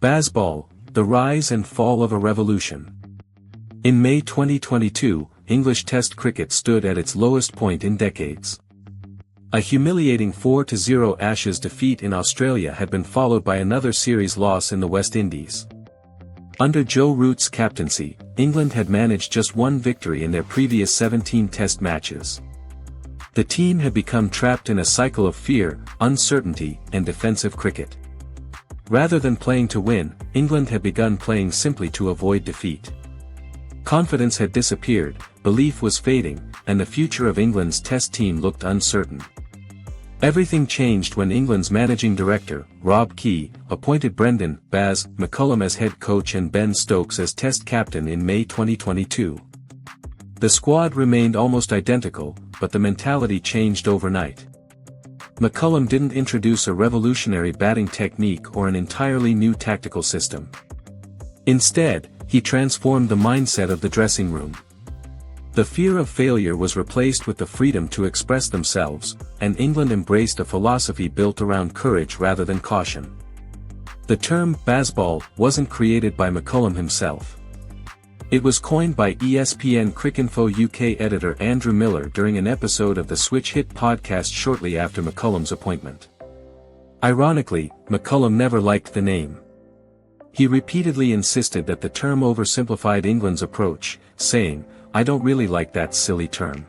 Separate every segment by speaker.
Speaker 1: Bazball, the rise and fall of a revolution. In May 2022, English Test cricket stood at its lowest point in decades. A humiliating 4-0 Ashes defeat in Australia had been followed by another series loss in the West Indies. Under Joe Root's captaincy, England had managed just one victory in their previous 17 Test matches. The team had become trapped in a cycle of fear, uncertainty, and defensive cricket. Rather than playing to win, England had begun playing simply to avoid defeat. Confidence had disappeared, belief was fading, and the future of England's Test team looked uncertain. Everything changed when England's managing director, Rob Key, appointed Brendan "Baz" McCullum as head coach and Ben Stokes as Test captain in May 2022. The squad remained almost identical, but the mentality changed overnight. McCullum didn't introduce a revolutionary batting technique or an entirely new tactical system. Instead, he transformed the mindset of the dressing room. The fear of failure was replaced with the freedom to express themselves, and England embraced a philosophy built around courage rather than caution. The term Bazball wasn't created by McCullum himself. It was coined by ESPN Cricinfo UK editor Andrew Miller during an episode of the Switch Hit podcast shortly after McCullum's appointment. Ironically, McCullum never liked the name. He repeatedly insisted that the term oversimplified England's approach, saying, "I don't really like that silly term.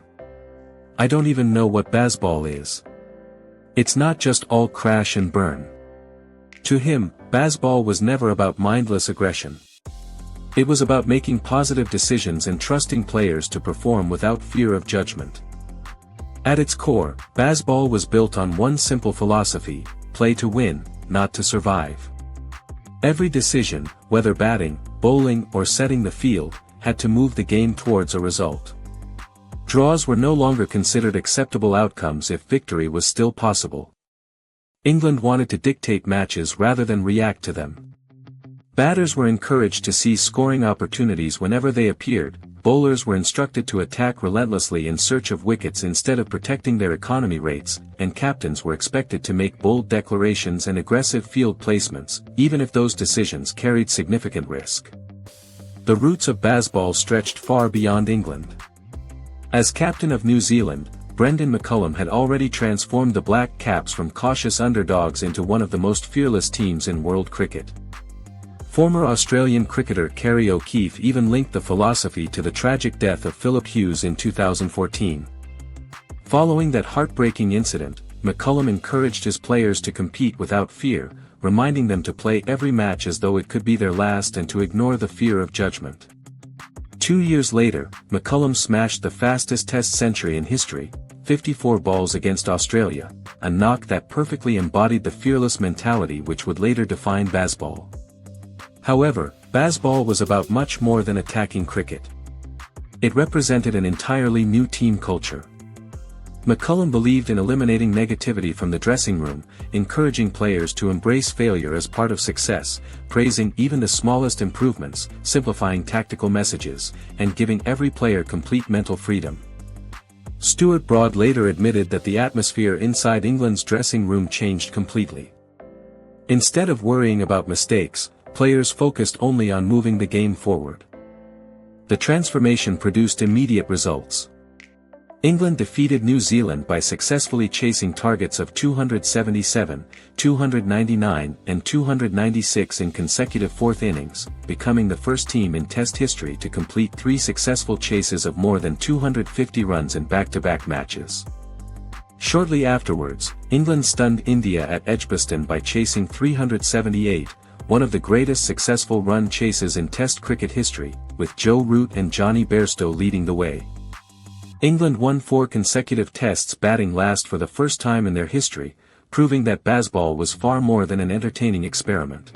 Speaker 1: I don't even know what Bazball is. It's not just all crash and burn." To him, Bazball was never about mindless aggression. It was about making positive decisions and trusting players to perform without fear of judgment. At its core, Bazball was built on one simple philosophy: play to win, not to survive. Every decision, whether batting, bowling or setting the field, had to move the game towards a result. Draws were no longer considered acceptable outcomes if victory was still possible. England wanted to dictate matches rather than react to them. Batters were encouraged to seize scoring opportunities whenever they appeared, bowlers were instructed to attack relentlessly in search of wickets instead of protecting their economy rates, and captains were expected to make bold declarations and aggressive field placements, even if those decisions carried significant risk. The roots of Bazball stretched far beyond England. As captain of New Zealand, Brendan McCullum had already transformed the Black Caps from cautious underdogs into one of the most fearless teams in world cricket. Former Australian cricketer Kerry O'Keefe even linked the philosophy to the tragic death of Philip Hughes in 2014. Following that heartbreaking incident, McCullum encouraged his players to compete without fear, reminding them to play every match as though it could be their last and to ignore the fear of judgment. 2 years later, McCullum smashed the fastest Test century in history, 54 balls against Australia, a knock that perfectly embodied the fearless mentality which would later define Bazball. However, Bazball was about much more than attacking cricket. It represented an entirely new team culture. McCullum believed in eliminating negativity from the dressing room, encouraging players to embrace failure as part of success, praising even the smallest improvements, simplifying tactical messages, and giving every player complete mental freedom. Stuart Broad later admitted that the atmosphere inside England's dressing room changed completely. Instead of worrying about mistakes, players focused only on moving the game forward. The transformation produced immediate results. England defeated New Zealand by successfully chasing targets of 277, 299 and 296 in consecutive fourth innings, becoming the first team in Test history to complete 3 successful chases of more than 250 runs in back-to-back matches. Shortly afterwards, England stunned India at Edgbaston by chasing 378, one of the greatest successful run chases in Test cricket history, with Joe Root and Johnny Bairstow leading the way. England won 4 consecutive Tests batting last for the first time in their history, proving that Bazball was far more than an entertaining experiment.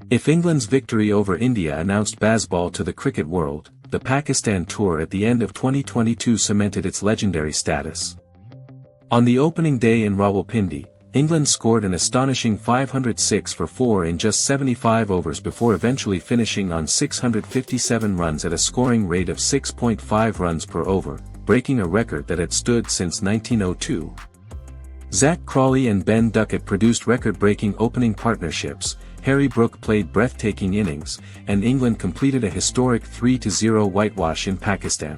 Speaker 1: If England's victory over India announced Bazball to the cricket world, the Pakistan tour at the end of 2022 cemented its legendary status. On the opening day in Rawalpindi, England scored an astonishing 506 for 4 in just 75 overs before eventually finishing on 657 runs at a scoring rate of 6.5 runs per over, breaking a record that had stood since 1902. Zach Crawley and Ben Duckett produced record-breaking opening partnerships, Harry Brook played breathtaking innings, and England completed a historic 3-0 whitewash in Pakistan.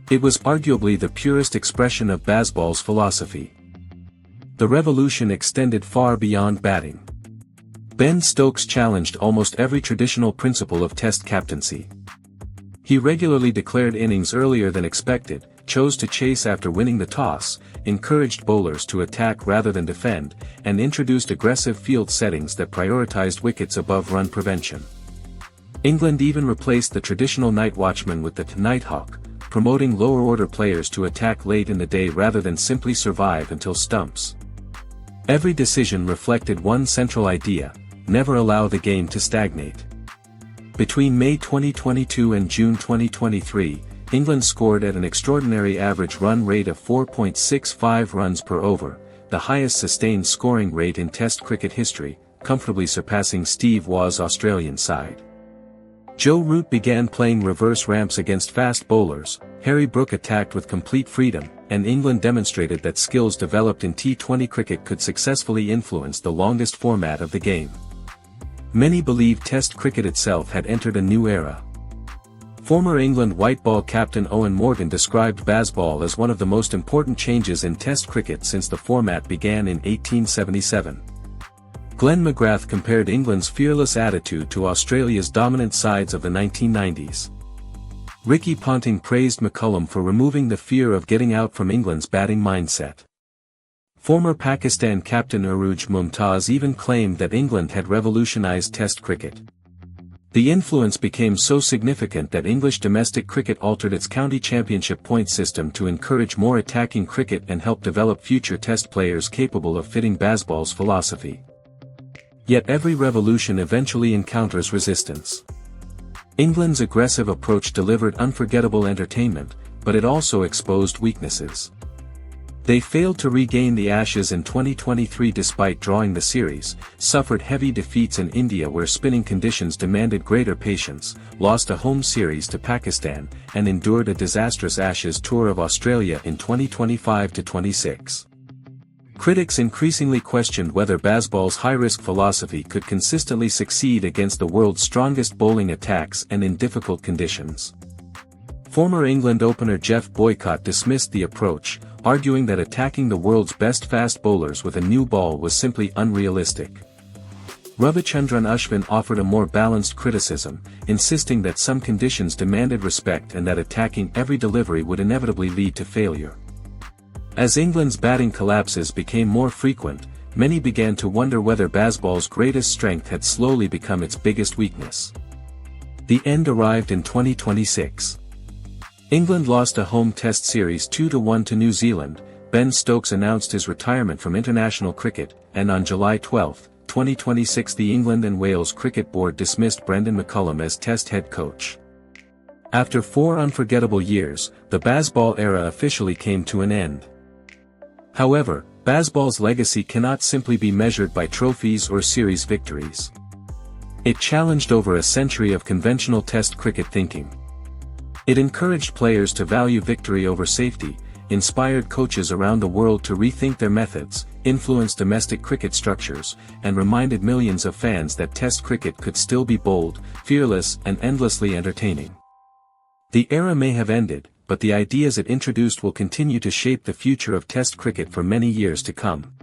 Speaker 1: It was arguably the purest expression of Bazball's philosophy. The revolution extended far beyond batting. Ben Stokes challenged almost every traditional principle of Test captaincy. He regularly declared innings earlier than expected, chose to chase after winning the toss, encouraged bowlers to attack rather than defend, and introduced aggressive field settings that prioritized wickets above run prevention. England even replaced the traditional night watchman with the nighthawk, promoting lower-order players to attack late in the day rather than simply survive until stumps. Every decision reflected one central idea: never allow the game to stagnate. Between May 2022 and June 2023, England scored at an extraordinary average run rate of 4.65 runs per over, the highest sustained scoring rate in Test cricket history, comfortably surpassing Steve Waugh's Australian side. Joe Root began playing reverse ramps against fast bowlers, Harry Brook attacked with complete freedom, and England demonstrated that skills developed in T20 cricket could successfully influence the longest format of the game. Many believe Test cricket itself had entered a new era. Former England white ball captain Owen Morgan described Bazball as one of the most important changes in Test cricket since the format began in 1877. Glenn McGrath compared England's fearless attitude to Australia's dominant sides of the 1990s. Ricky Ponting praised McCullum for removing the fear of getting out from England's batting mindset. Former Pakistan captain Arooj Mumtaz even claimed that England had revolutionized Test cricket. The influence became so significant that English domestic cricket altered its county championship point system to encourage more attacking cricket and help develop future Test players capable of fitting Bazball's philosophy. Yet every revolution eventually encounters resistance. England's aggressive approach delivered unforgettable entertainment, but it also exposed weaknesses. They failed to regain the Ashes in 2023 despite drawing the series, suffered heavy defeats in India where spinning conditions demanded greater patience, lost a home series to Pakistan, and endured a disastrous Ashes tour of Australia in 2025-26. Critics increasingly questioned whether Bazball's high-risk philosophy could consistently succeed against the world's strongest bowling attacks and in difficult conditions. Former England opener Jeff Boycott dismissed the approach, arguing that attacking the world's best fast bowlers with a new ball was simply unrealistic. Ravichandran Ashwin offered a more balanced criticism, insisting that some conditions demanded respect and that attacking every delivery would inevitably lead to failure. As England's batting collapses became more frequent, many began to wonder whether Bazball's greatest strength had slowly become its biggest weakness. The end arrived in 2026. England lost a home Test series 2-1 to New Zealand. Ben Stokes announced his retirement from international cricket, and on July 12, 2026 the England and Wales Cricket Board dismissed Brendan McCullum as Test head coach. After 4 unforgettable years, the Bazball era officially came to an end. However, Bazball's legacy cannot simply be measured by trophies or series victories. It challenged over a century of conventional Test cricket thinking. It encouraged players to value victory over safety, inspired coaches around the world to rethink their methods, influenced domestic cricket structures, and reminded millions of fans that Test cricket could still be bold, fearless, and endlessly entertaining. The era may have ended, but the ideas it introduced will continue to shape the future of Test cricket for many years to come.